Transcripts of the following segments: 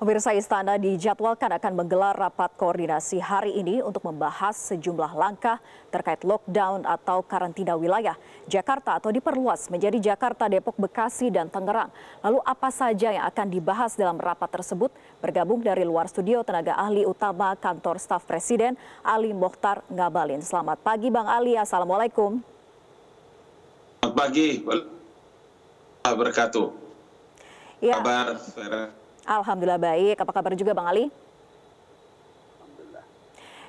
Pemirsa, Istana dijadwalkan akan menggelar rapat koordinasi hari ini untuk membahas sejumlah langkah terkait lockdown atau karantina wilayah Jakarta atau diperluas menjadi Jakarta, Depok, Bekasi, dan Tangerang. Lalu apa saja yang akan dibahas dalam rapat tersebut? Bergabung dari luar studio tenaga ahli utama Kantor Staf Presiden, Ali Mokhtar Ngabalin. Selamat pagi Bang Ali, Assalamualaikum. Selamat pagi, wabarakatuh. Ya. Kabar, Vera? Alhamdulillah baik. Apa kabar juga Bang Ali? Alhamdulillah.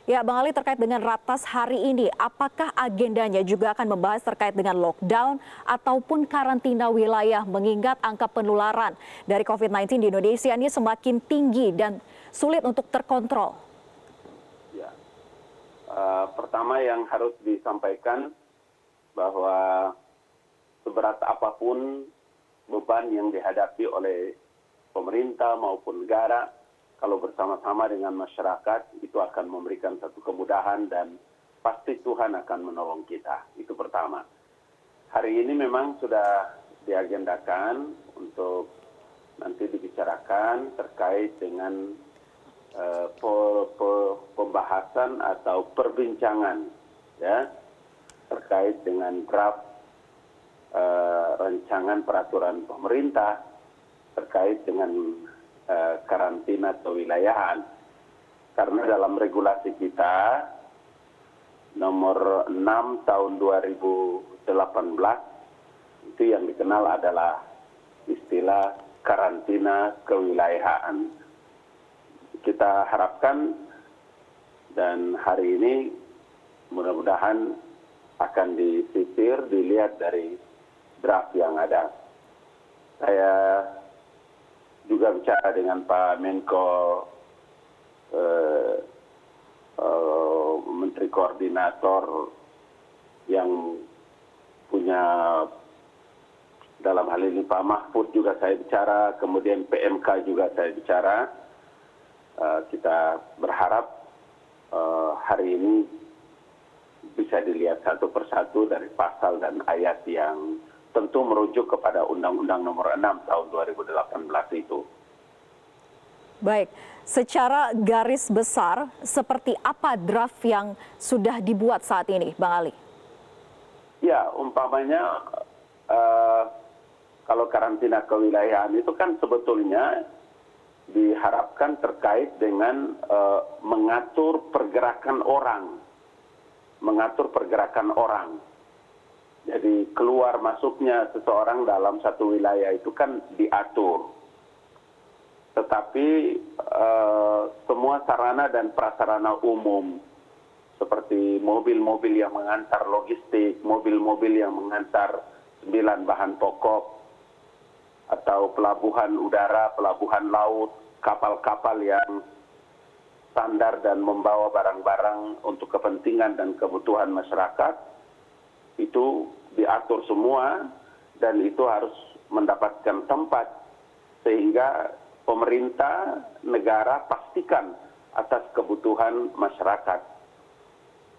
Ya Bang Ali, terkait dengan ratas hari ini, apakah agendanya juga akan membahas terkait dengan lockdown ataupun karantina wilayah mengingat angka penularan dari COVID-19 di Indonesia ini semakin tinggi dan sulit untuk terkontrol? Ya, pertama yang harus disampaikan bahwa seberat apapun beban yang dihadapi oleh pemerintah maupun negara, kalau bersama-sama dengan masyarakat itu akan memberikan satu kemudahan dan pasti Tuhan akan menolong kita. Itu pertama. Hari ini memang sudah diagendakan untuk nanti dibicarakan terkait dengan pembahasan atau perbincangan ya terkait dengan draft rancangan peraturan pemerintah terkait dengan karantina kewilayahan. Karena dalam regulasi kita nomor 6 tahun 2018 itu yang dikenal adalah istilah karantina kewilayahan. Kita harapkan dan hari ini mudah-mudahan akan disisir, dilihat dari draft yang ada. Saya juga bicara dengan Pak Menko, Menteri Koordinator yang punya dalam hal ini Pak Mahfud juga saya bicara, kemudian PMK juga saya bicara. Kita berharap hari ini bisa dilihat satu persatu dari pasal dan ayat yang tentu merujuk kepada Undang-Undang Nomor 6 Tahun 2018 itu. Baik, secara garis besar seperti apa draft yang sudah dibuat saat ini, Bang Ali? Ya, umpamanya kalau karantina kewilayahan itu kan sebetulnya diharapkan terkait dengan mengatur pergerakan orang. Jadi keluar masuknya seseorang dalam satu wilayah itu kan diatur. Tetapi semua sarana dan prasarana umum seperti mobil-mobil yang mengantar logistik, mobil-mobil yang mengantar 9 bahan pokok, atau pelabuhan udara, pelabuhan laut, kapal-kapal yang standar dan membawa barang-barang untuk kepentingan dan kebutuhan masyarakat, itu diatur semua dan itu harus mendapatkan tempat sehingga pemerintah negara pastikan atas kebutuhan masyarakat.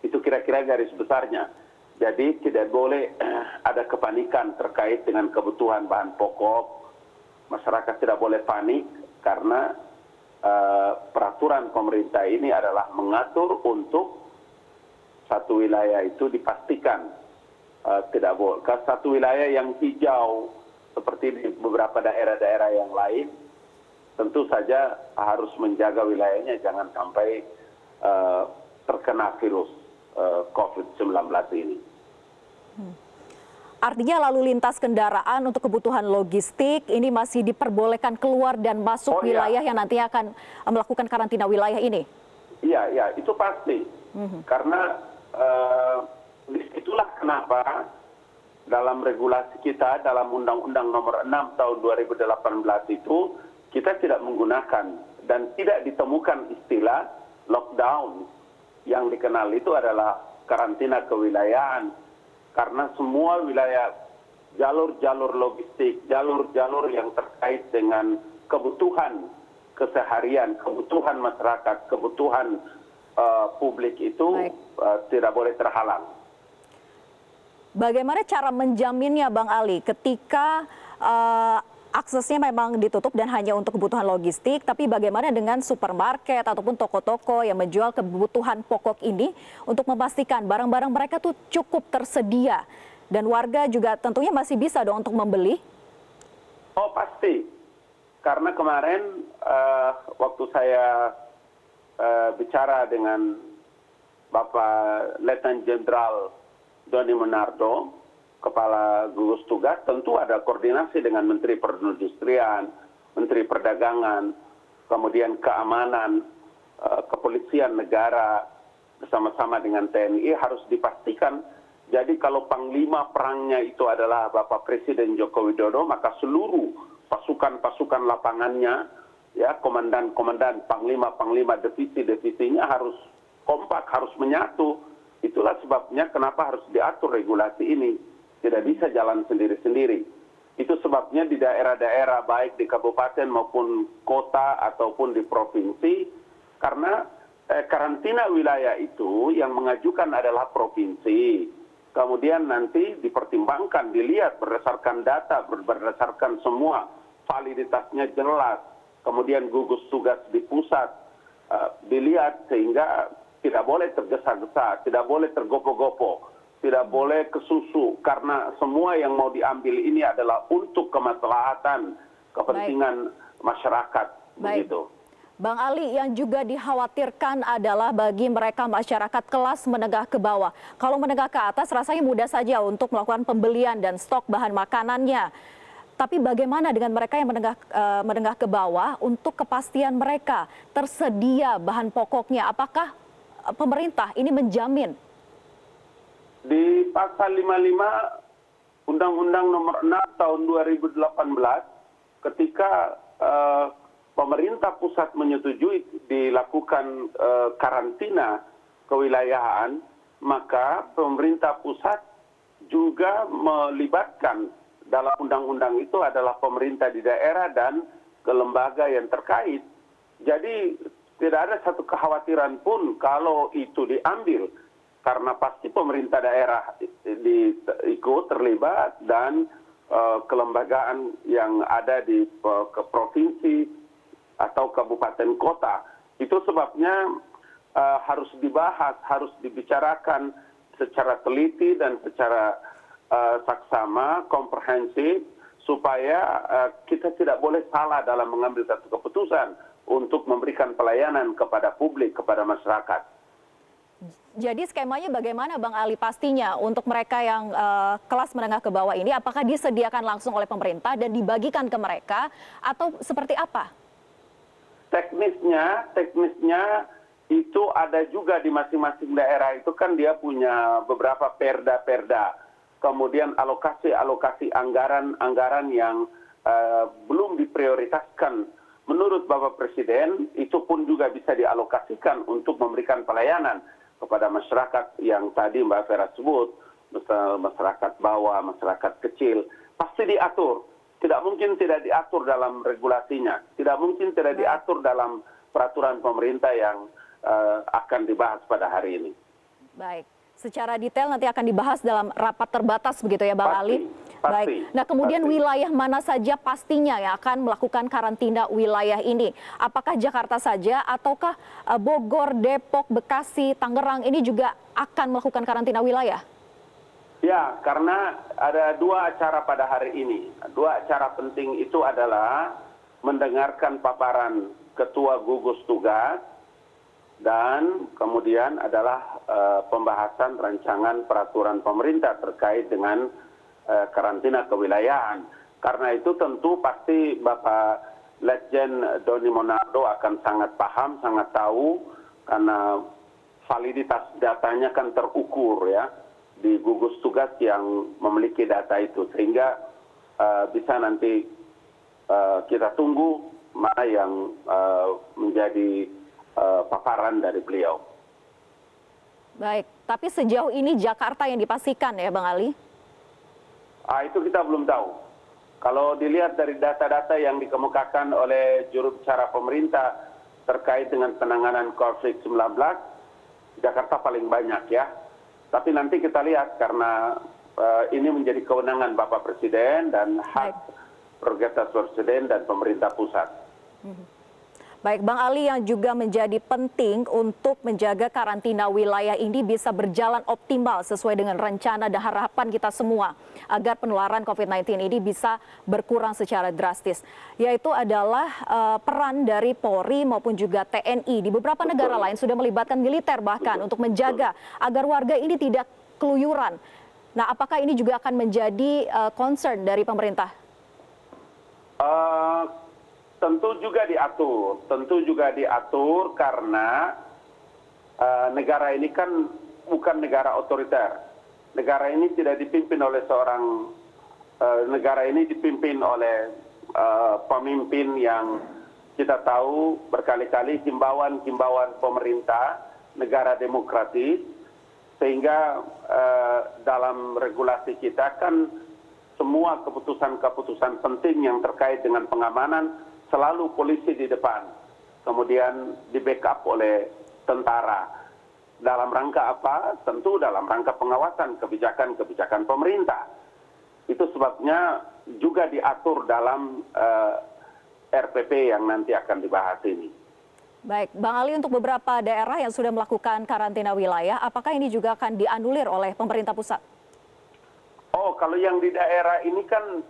Itu kira-kira garis besarnya. Jadi tidak boleh ada kepanikan terkait dengan kebutuhan bahan pokok. Masyarakat tidak boleh panik karena peraturan pemerintah ini adalah mengatur untuk satu wilayah itu dipastikan tidak boleh. Satu wilayah yang hijau seperti di beberapa daerah-daerah yang lain, tentu saja harus menjaga wilayahnya jangan sampai terkena virus COVID-19 ini. Artinya lalu lintas kendaraan untuk kebutuhan logistik ini masih diperbolehkan keluar dan masuk wilayah yang nantinya akan melakukan karantina wilayah ini? Iya, itu pasti. Karena disitulah kenapa dalam regulasi kita, dalam Undang-Undang Nomor 6 Tahun 2018 itu, kita tidak menggunakan dan tidak ditemukan istilah lockdown. Yang dikenal itu adalah karantina kewilayahan. Karena semua wilayah, jalur-jalur logistik, jalur-jalur yang terkait dengan kebutuhan keseharian, kebutuhan masyarakat, kebutuhan publik itu tidak boleh terhalang. Bagaimana cara menjaminnya Bang Ali ketika aksesnya memang ditutup dan hanya untuk kebutuhan logistik, tapi bagaimana dengan supermarket ataupun toko-toko yang menjual kebutuhan pokok ini untuk memastikan barang-barang mereka tuh cukup tersedia dan warga juga tentunya masih bisa dong untuk membeli? Oh pasti, karena kemarin waktu saya bicara dengan Bapak Letnan Jenderal Doni Monardo, Kepala Gugus Tugas, tentu ada koordinasi dengan Menteri Perindustrian, Menteri Perdagangan, kemudian Keamanan, Kepolisian Negara, bersama-sama dengan TNI harus dipastikan. Jadi kalau Panglima perangnya itu adalah Bapak Presiden Joko Widodo, maka seluruh pasukan-pasukan lapangannya, ya komandan-komandan, panglima-panglima, divisi-divisinya harus kompak, harus menyatu. Itulah sebabnya kenapa harus diatur regulasi ini. Tidak bisa jalan sendiri-sendiri. Itu sebabnya di daerah-daerah baik di kabupaten maupun kota ataupun di provinsi, karena karantina wilayah itu yang mengajukan adalah provinsi. Kemudian nanti dipertimbangkan, dilihat berdasarkan data, berdasarkan semua validitasnya jelas. Kemudian gugus tugas di pusat dilihat sehingga tidak boleh tergesa-gesa, tidak boleh tergopo-gopo, tidak boleh kesusu, karena semua yang mau diambil ini adalah untuk kemaslahatan, kepentingan masyarakat. Begitu. Bang Ali, yang juga dikhawatirkan adalah bagi mereka masyarakat kelas menengah ke bawah. Kalau menengah ke atas rasanya mudah saja untuk melakukan pembelian dan stok bahan makanannya. Tapi bagaimana dengan mereka yang menengah ke bawah untuk kepastian mereka tersedia bahan pokoknya? Apakah pemerintah ini menjamin? Di pasal 55 Undang-Undang Nomor 6 Tahun 2018, ketika pemerintah pusat menyetujui dilakukan karantina kewilayahan, maka pemerintah pusat juga melibatkan dalam undang-undang itu adalah pemerintah di daerah dan lembaga yang terkait. Jadi tidak ada satu kekhawatiran pun kalau itu diambil, karena pasti pemerintah daerah ikut terlibat dan kelembagaan yang ada di provinsi atau kabupaten kota. Itu sebabnya harus dibahas, harus dibicarakan secara teliti dan secara saksama, komprehensif, supaya kita tidak boleh salah dalam mengambil satu keputusan untuk memberikan pelayanan kepada publik, kepada masyarakat. Jadi skemanya bagaimana Bang Ali pastinya untuk mereka yang kelas menengah ke bawah ini, apakah disediakan langsung oleh pemerintah dan dibagikan ke mereka atau seperti apa? Teknisnya itu ada juga di masing-masing daerah, itu kan dia punya beberapa perda-perda. Kemudian alokasi anggaran yang belum diprioritaskan menurut Bapak Presiden, itu pun juga bisa dialokasikan untuk memberikan pelayanan kepada masyarakat yang tadi Mbak Vera sebut, masyarakat bawah, masyarakat kecil, pasti diatur. Tidak mungkin tidak diatur dalam regulasinya, tidak mungkin tidak diatur dalam peraturan pemerintah yang akan dibahas pada hari ini. Baik, secara detail nanti akan dibahas dalam rapat terbatas begitu ya Bang Ali? Baik. Nah kemudian wilayah mana saja pastinya yang akan melakukan karantina wilayah ini? Apakah Jakarta saja ataukah Bogor, Depok, Bekasi, Tangerang ini juga akan melakukan karantina wilayah? Ya, karena ada dua acara pada hari ini. Dua acara penting itu adalah mendengarkan paparan Ketua Gugus Tugas dan kemudian adalah pembahasan rancangan peraturan pemerintah terkait dengan karantina kewilayahan. Karena itu tentu pasti Bapak Letjen Doni Monardo akan sangat paham, sangat tahu, karena validitas datanya kan terukur ya di gugus tugas yang memiliki data itu, sehingga bisa nanti kita tunggu mana yang menjadi paparan dari beliau. Baik, tapi sejauh ini Jakarta yang dipastikan ya Bang Ali? Itu kita belum tahu. Kalau dilihat dari data-data yang dikemukakan oleh juru bicara pemerintah terkait dengan penanganan COVID-19, Jakarta paling banyak ya. Tapi nanti kita lihat, karena ini menjadi kewenangan Bapak Presiden dan hak prerogatif presiden dan pemerintah pusat. Baik, Bang Ali, yang juga menjadi penting untuk menjaga karantina wilayah ini bisa berjalan optimal sesuai dengan rencana dan harapan kita semua agar penularan COVID-19 ini bisa berkurang secara drastis, yaitu adalah peran dari Polri maupun juga TNI. Di beberapa negara lain sudah melibatkan militer bahkan untuk menjaga agar warga ini tidak keluyuran. Nah, apakah ini juga akan menjadi concern dari pemerintah? Tentu juga diatur karena negara ini kan bukan negara otoriter. Negara ini tidak dipimpin oleh negara ini dipimpin oleh pemimpin yang kita tahu berkali-kali himbauan pemerintah, negara demokratis, sehingga dalam regulasi kita kan semua keputusan-keputusan penting yang terkait dengan pengamanan selalu polisi di depan, kemudian di backup oleh tentara. Dalam rangka apa? Tentu dalam rangka pengawasan kebijakan-kebijakan pemerintah. Itu sebabnya juga diatur dalam RPP yang nanti akan dibahas ini. Baik, Bang Ali, untuk beberapa daerah yang sudah melakukan karantina wilayah, apakah ini juga akan dianulir oleh pemerintah pusat? Oh, kalau yang di daerah ini kan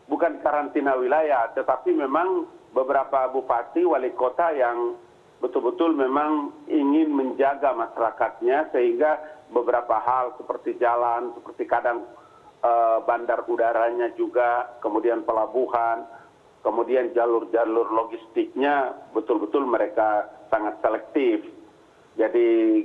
bukan karantina wilayah, tetapi memang beberapa bupati, wali kota yang betul-betul memang ingin menjaga masyarakatnya, sehingga beberapa hal seperti jalan, seperti kadang bandar udaranya juga, kemudian pelabuhan, kemudian jalur-jalur logistiknya betul-betul mereka sangat selektif. Jadi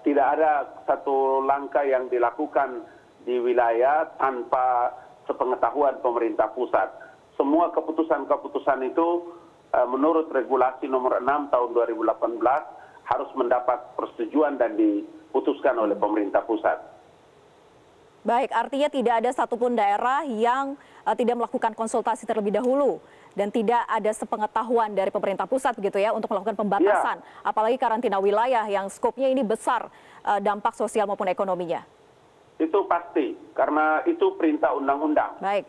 tidak ada satu langkah yang dilakukan di wilayah tanpa sepengetahuan pemerintah pusat. Semua keputusan-keputusan itu menurut regulasi nomor 6 tahun 2018 harus mendapat persetujuan dan diputuskan oleh pemerintah pusat. Baik, artinya tidak ada satupun daerah yang tidak melakukan konsultasi terlebih dahulu dan tidak ada sepengetahuan dari pemerintah pusat begitu ya untuk melakukan pembatasan, apalagi karantina wilayah yang skopnya ini besar dampak sosial maupun ekonominya. Itu pasti, karena itu perintah undang-undang. Baik.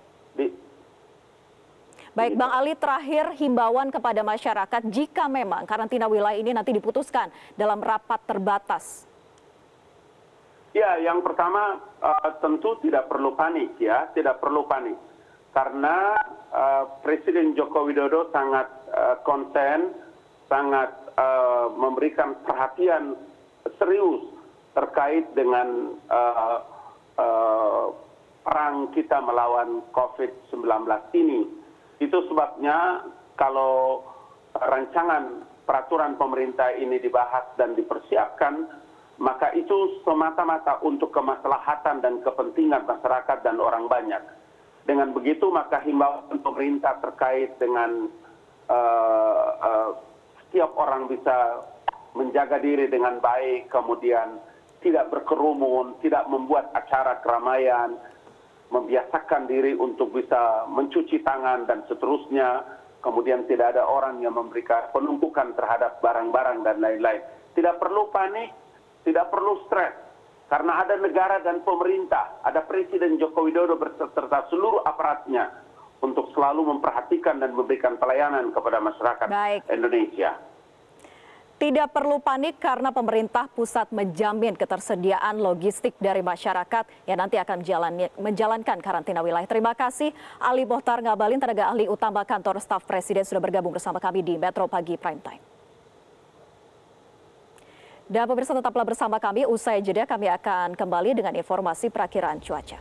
Baik, Bang Ali, terakhir himbauan kepada masyarakat jika memang karantina wilayah ini nanti diputuskan dalam rapat terbatas. Ya, yang pertama tentu tidak perlu panik ya, tidak perlu panik. Karena Presiden Joko Widodo sangat konsen, sangat memberikan perhatian serius terkait dengan perang kita melawan COVID-19 ini. Itu sebabnya kalau rancangan peraturan pemerintah ini dibahas dan dipersiapkan, maka itu semata-mata untuk kemaslahatan dan kepentingan masyarakat dan orang banyak. Dengan begitu maka himbauan pemerintah terkait dengan setiap orang bisa menjaga diri dengan baik, kemudian tidak berkerumun, tidak membuat acara keramaian, membiasakan diri untuk bisa mencuci tangan dan seterusnya, kemudian tidak ada orang yang memberikan penumpukan terhadap barang-barang dan lain-lain. Tidak perlu panik, tidak perlu stres, karena ada negara dan pemerintah, ada Presiden Joko Widodo beserta seluruh aparatnya untuk selalu memperhatikan dan memberikan pelayanan kepada masyarakat Indonesia. Tidak perlu panik karena pemerintah pusat menjamin ketersediaan logistik dari masyarakat yang nanti akan menjalankan karantina wilayah. Terima kasih Ali Mohtar Ngabalin, tenaga ahli utama kantor staf Presiden sudah bergabung bersama kami di Metro Pagi Prime Time. Dan pemirsa tetaplah bersama kami, usai jeda kami akan kembali dengan informasi perakiraan cuaca.